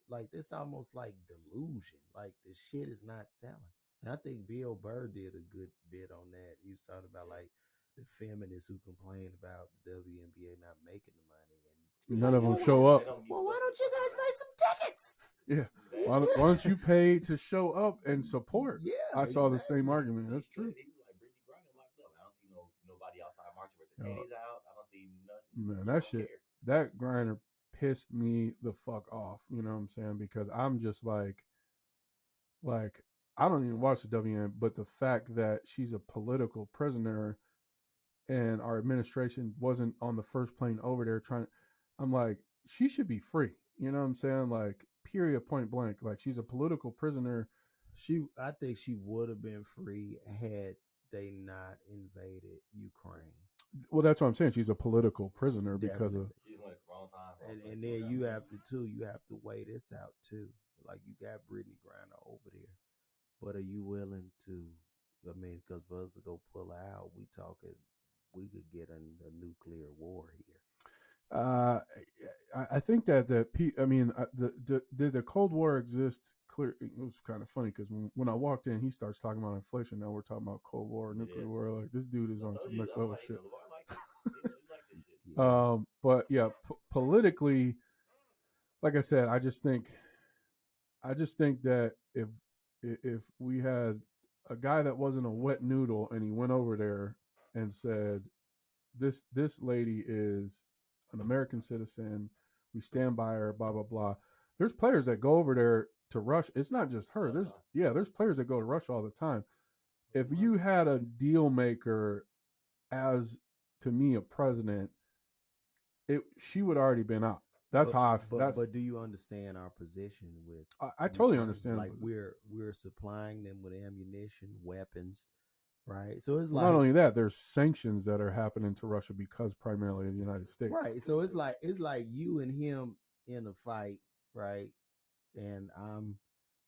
like this. Almost like delusion. Like the shit is not selling. And I think Bill Burr did a good bit on that. He was talking about like the feminists who complain about the WNBA not making the money, and none of them show up. Well, why don't you guys buy some tickets? Yeah, why don't you pay to show up and support? Yeah, I saw the same argument. That's true. I don't see nobody outside marching with the titties out. I don't see nothing. Man, that shit, that grinder pissed me the fuck off. You know what I'm saying? Because I'm just like I don't even watch the WN, but the fact that she's a political prisoner and our administration wasn't on the first plane over there I'm like, she should be free. You know what I'm saying? Like, period, point blank. Like, she's a political prisoner. I think she would have been free had they not invaded Ukraine. Well, that's what I'm saying. She's a political prisoner because of. She's went at the wrong time. And then you have to weigh this out too. Like, you got Brittany Griner over there, but are you willing to? I mean, because for us to go pull out, we could get a nuclear war here. I think that did the Cold War exist? Clear. It was kind of funny because when I walked in, he starts talking about inflation. Now we're talking about Cold War, nuclear war. Like, this dude is on some next level shit. But yeah, politically, like I said, I just think that if we had a guy that wasn't a wet noodle and he went over there and said, this lady is an American citizen, we stand by her, blah blah blah. there's players that go over there to Russia. It's not just her. There's players that go to Russia all the time. If you had a deal maker as, to me, a president, she would already been out. That's how I feel. But do you understand our position with? I totally understand. Like we're supplying them with ammunition, weapons, right? So it's like not only that, there's sanctions that are happening to Russia because primarily of the United States. Right. So it's like you and him in a fight, right? And I'm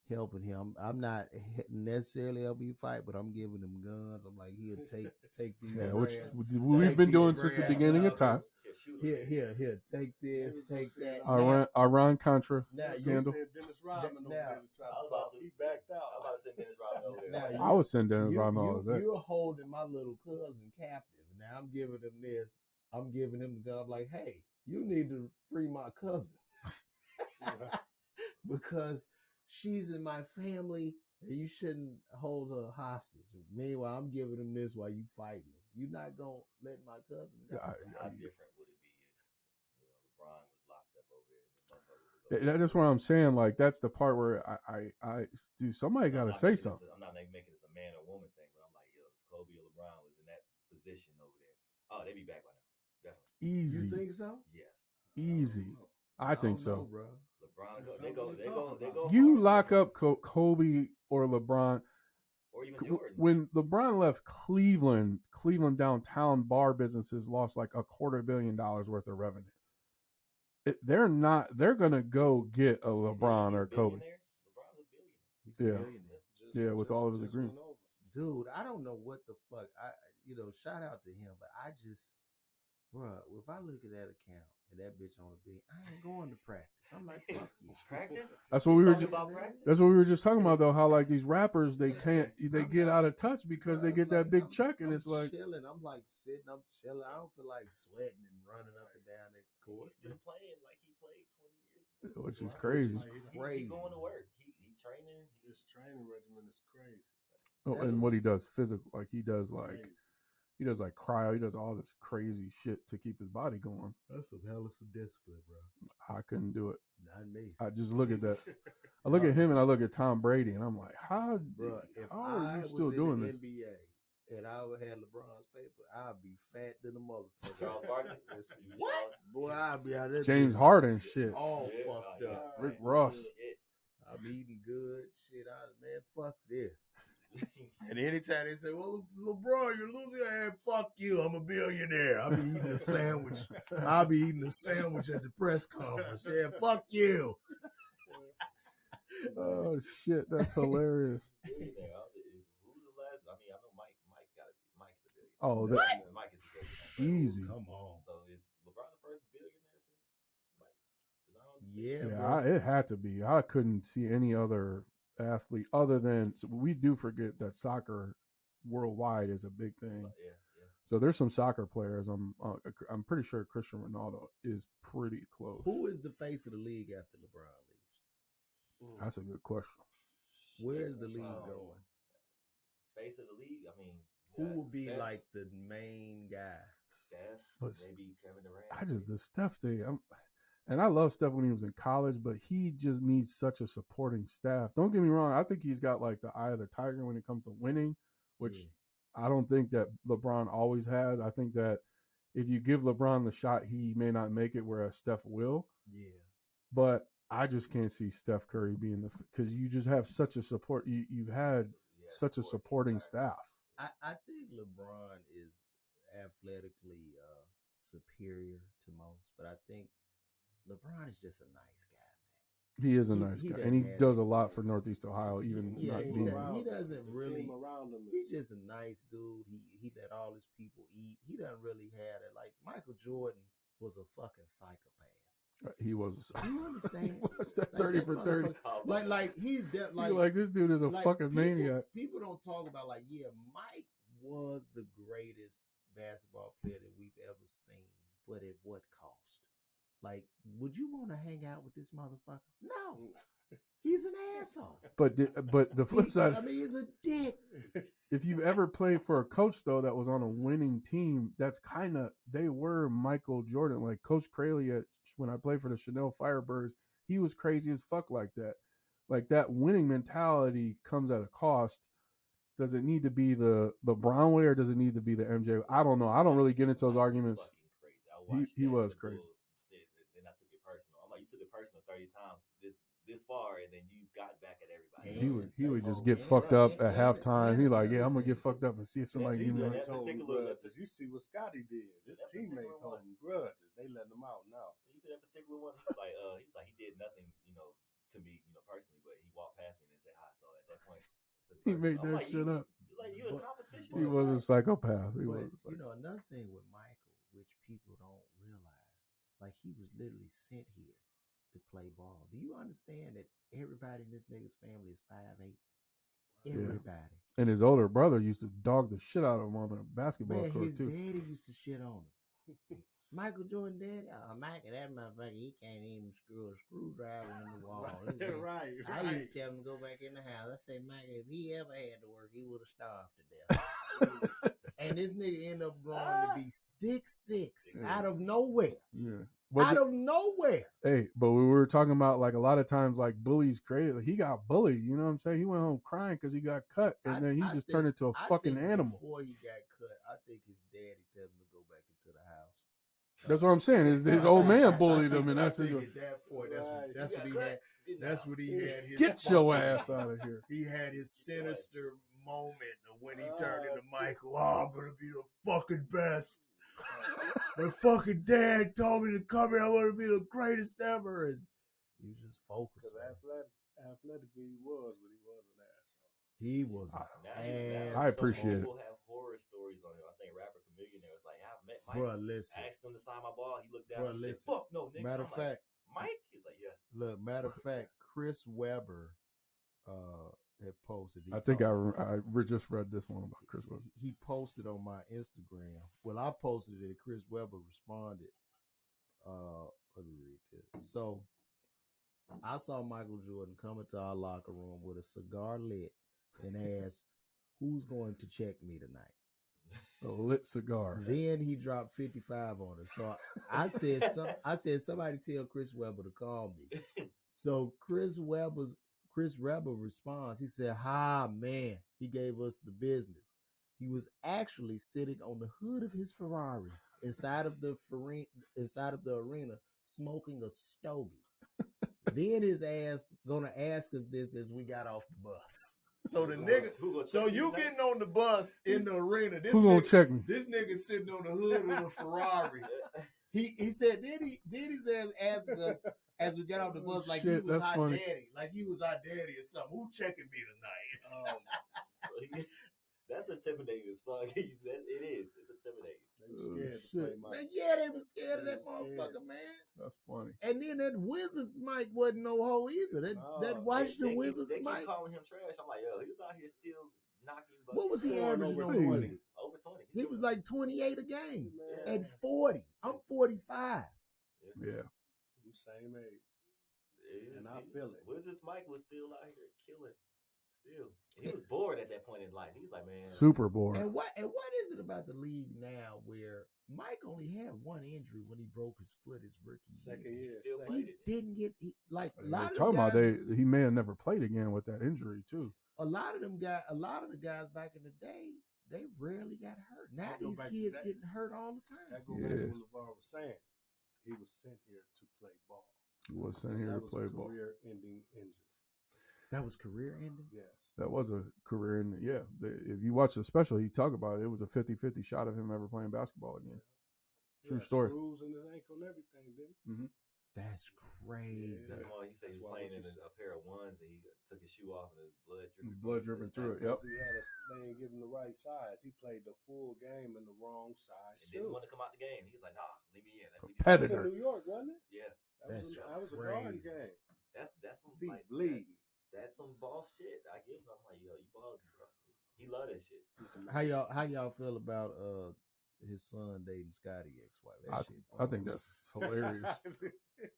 helping him. I'm not necessarily helping you fight, but I'm giving him guns. I'm like, here, take these. Yeah, which we've been doing since the beginning of time. Here, take this, take that. Iran Contra scandal. Dennis Rodman he backed out. I was sending Dennis Rodman all of that. You're holding my little cousin captive. Now I'm giving him this. I'm giving him the gun. I'm like, hey, you need to free my cousin because she's in my family and you shouldn't hold her hostage. Meanwhile, I'm giving him this while you fighting him. You're not gonna let my cousin go. How different would it be if LeBron was locked up over there? That's what I'm saying. Like, that's the part where I do. Somebody got to say something. I'm not making this a man or woman thing, but I'm like, yo, if Kobe or LeBron was in that position over there, oh, they'd be back by now. Definitely. Easy. You think so? Yes. Easy. I think so, bro. LeBron, they go. You lock up Kobe or LeBron. Or even Jordan. When LeBron left Cleveland downtown bar businesses lost like $250 million worth of revenue. They're gonna go get a LeBron or Kobe. LeBron's a billionaire. Yeah, with all of his agreements. Dude, I don't know what the fuck. Shout out to him, but I just, bro, if I look at that account and that bitch on the beat, I ain't going to practice. I'm like, fuck you. Practice? That's what we were just talking about though. How like these rappers, they get out of touch because they get that big check, and it's like chilling. I'm like sitting, I'm chilling. I don't feel like sweating and running up and down that court. He's still playing like he played 20 years ago. Which is crazy. He going to work. He training. His training regimen is crazy. Oh, and what he does physical, like he does cryo, he does all this crazy shit to keep his body going. That's some discipline, bro. I couldn't do it. Not me. I just look at that. I look at him and I look at Tom Brady, and I'm like, how are you still doing this? NBA and I would have LeBron's paper, I'd be fat than a motherfucker. Charles Barkley? What? Boy, I'd be out there. James Harden shit. All fucked up. Rick Ross. I'm eating good. Shit, man, fuck this. And anytime they say, well, LeBron, you're losing, fuck you. I'm a billionaire. I'll be eating a sandwich. I'll be eating a sandwich at the press conference. Yeah, fuck you. Oh, shit. That's hilarious. Who's the last? I mean, I know Mike got to be. Mike is a billionaire. Oh, Mike is a billionaire. Easy. Come on. So is LeBron the first billionaire since Mike? Yeah, it had to be. I couldn't see any other athlete other than, so we do forget that soccer worldwide is a big thing. Yeah. So there's some soccer players. I'm pretty sure Cristiano Ronaldo is pretty close. Who is the face of the league after LeBron leaves? That's a good question. Where is the league going? Face of the league? I mean, who will be Steph, like the main guy? Steph, maybe Kevin Durant. The Steph thing. And I love Steph when he was in college, but he just needs such a supporting staff. Don't get me wrong. I think he's got like the eye of the tiger when it comes to winning, which I don't think that LeBron always has. I think that if you give LeBron the shot, he may not make it, whereas Steph will. Yeah. But I just can't see Steph Curry being because you just have such a support. You've had such a supporting staff. I think LeBron is athletically superior to most, but I think LeBron is just a nice guy, man. He is a nice guy, and he does a lot for Northeast Ohio. He doesn't really. He's just a nice dude. He let all his people eat. He doesn't really have it. Like Michael Jordan was a fucking psychopath. He was. You understand? What's that 30 for 30? Like he's like this dude is a fucking maniac. People don't talk about Mike was the greatest basketball player that we've ever seen, but at what cost? Like, would you want to hang out with this motherfucker? No, he's an asshole. But the flip side, he's a dick. If you've ever played for a coach though that was on a winning team, that's they were Michael Jordan. Like Coach Crayley when I played for the Chanel Firebirds, he was crazy as fuck like that. Like that winning mentality comes at a cost. Does it need to be the LeBron way or does it need to be the MJ? I don't know. I don't really get into those arguments. He was crazy. Then I took it personal. I'm like, you took it personal 30 times this far, and then you got back at everybody. He would just get fucked up at halftime. He like, yeah, I'm gonna get fucked up and see if somebody give me. Holding grudges. You see what Scotty did. His teammates holding grudges. They letting him out now. You see that particular one? He's like he did nothing, to me, personally, but he walked past me and said hi. So at that point, he made that shit up. Like you in competition. He was a psychopath. Another thing with Michael, which people don't realize, like he was literally sent here to play ball. Do you understand that everybody in this nigga's family is 5'8"? Everybody. Yeah. And his older brother used to dog the shit out of him on the basketball court his too. His daddy used to shit on him. Michael Jordan daddy, Michael, that motherfucker, he can't even screw a screwdriver in the wall. Right. I used to tell him to go back in the house. I say, Michael, if he ever had to work, he would have starved to death. And this nigga ended up growing to be 6'6" out of nowhere. Yeah. Out of nowhere. Hey, but we were talking about like a lot of times like bullies created. Like, he got bullied. You know what I'm saying? He went home crying because he got cut, and then he just turned into a fucking animal. Before he got cut, I think his daddy told him to go back into the house. That's what I'm saying. His old man bullied him, and that's at that point. That's what he had. That's what he had. Get your ass out of here. He had his sinister moment when he turned into Michael. Oh, I'm gonna be the fucking best. My fucking dad told me to come here. I want to be the greatest ever, and he was just focused. Athletically, he was, but he was an asshole. He was an asshole. I appreciate it. People have horror stories on him. I think rapper Comicview was like, I've met Mike. Bro, listen. Asked him to sign my ball. He looked down and said, fuck no, nigga. Matter of fact, Mike? He's like, yes. Look, matter of fact, Chris Webber had posted. I think I just read this one about Chris Webber. He posted on my Instagram. Well, I posted it and Chris Webber responded. Let me read this. So I saw Michael Jordan come into our locker room with a cigar lit and asked, who's going to check me tonight? A lit cigar. Then he dropped 55 on us. So I said, somebody tell Chris Webber to call me. So Chris Webber responds. He said, man, he gave us the business. He was actually sitting on the hood of his Ferrari inside of the arena smoking a stogie. Then his ass gonna ask us this as we got off the bus. So the nigga, so you getting on the bus in the arena. Who gonna check me? This nigga sitting on the hood of the Ferrari. He said, then his ass asked us as we got off the bus like he was our funny. daddy. Like he was our daddy or something. Who checking me tonight? That's intimidating as fuck. It is. It's intimidating. They were scared to play Mike. Man, yeah, they were scared of that motherfucker, man. That's funny. And then that Wizards Mike wasn't no hoe either. That Washington Wizards Mike. Calling him trash. I'm like, yo, he was out here still knocking. What was he averaging on the Wizards? Over 20. He was like 28 a game at 40. I'm 45. Yeah. Same age. And I feel it. Wizards Mike was still out here killing. Still. He was bored at that point in life. He was like, man. Super bored. And what is it about the league now where Mike only had one injury when he broke his foot his rookie year? He didn't get like a lot of talking guys, about he may have never played again with that injury too. A lot of the guys back in the day, they rarely got hurt. Now these kids getting hurt all the time. That goes back to what Lavar was saying. He was sent here to play ball. He was sent here to play ball. Career-ending injury. That was career-ending? Yes. That was a career-ending. Yeah. If you watch the special, you talk about it. It was a 50-50 shot of him ever playing basketball again. True story. Screws in his ankle and everything, didn't he? Mm-hmm. That's crazy. Yeah. He said he was playing in a pair of ones and he took his shoe off and his blood dripping through it. Yep. They didn't give him the right size. He played the full game in the wrong size. And didn't want to come out the game. He was like, nah, leave me in. Competitor. New York, wasn't it? Yeah. That was a guard game. That's some feet like, bleeding. That's some ball shit. I give him. I'm like, yo, you ballsy, bro. He love that shit. How y'all feel about his son dating Scotty ex-wife? I think that's hilarious.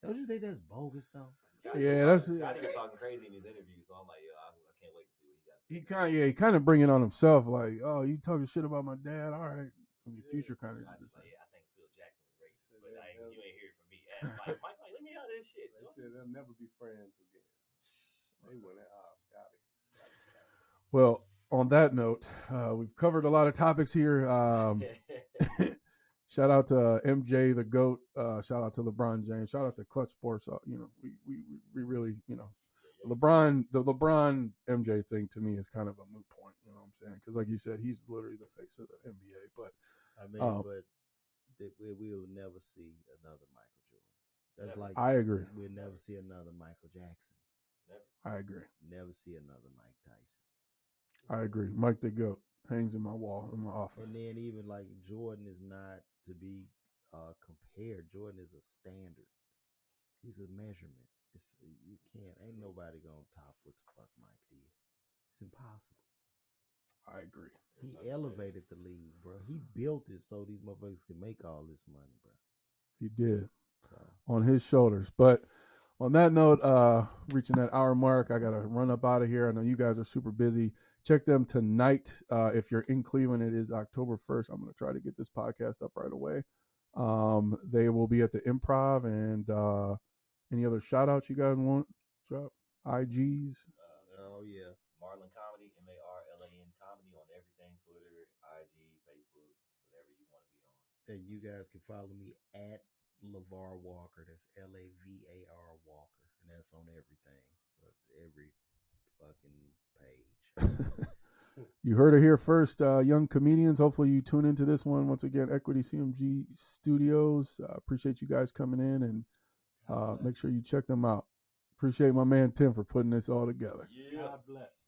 Don't you think that's bogus though? That's Scotty was talking crazy in his interview, so I'm like, yo, I can't wait to see what he got to say. He kind of bring it on himself, like, oh, you talking shit about my dad? All right, in the future, kind of. I think Phil Jackson was racist, but you ain't hear it from me. Ask Mike, let me out of this shit. They said they'll never be friends again. They went at Scotty. Well, on that note, we've covered a lot of topics here. Shout out to MJ the GOAT. Shout out to LeBron James. Shout out to Clutch Sports. We really, the LeBron MJ thing to me is kind of a moot point. You know what I'm saying? Because like you said, he's literally the face of the NBA. But I mean, we will never see another Michael Jordan. That's like I agree. We'll never see another Michael Jackson. I agree. Never see another Mike Tyson. I agree. Mike the GOAT hangs in my wall in my office. And then even like Jordan is not to be compared. Jordan is a standard. He's a measurement. You can't. Ain't nobody gonna top what the fuck Mike did. It's impossible. I agree. He elevated the league, bro. He built it so these motherfuckers can make all this money, bro. He did. So on his shoulders. But on that note, reaching that hour mark, I gotta run up out of here. I know you guys are super busy. Check them tonight. If you're in Cleveland, it is October 1st. I'm gonna try to get this podcast up right away. They will be at the Improv. And any other shout outs you guys want? Drop IGs. Oh yeah. Marlan Comedy, MARLAN Comedy on everything, Twitter, IG, Facebook, whatever you want to be on. And you guys can follow me at Lavar Walker. That's LAVAR Walker. And that's on everything. Every fucking page. You heard it here first, young comedians. Hopefully you tune into this one. Once again, Equity CMG Studios. Appreciate you guys coming in, and make sure you check them out. Appreciate my man Tim for putting this all together. Yeah. God bless.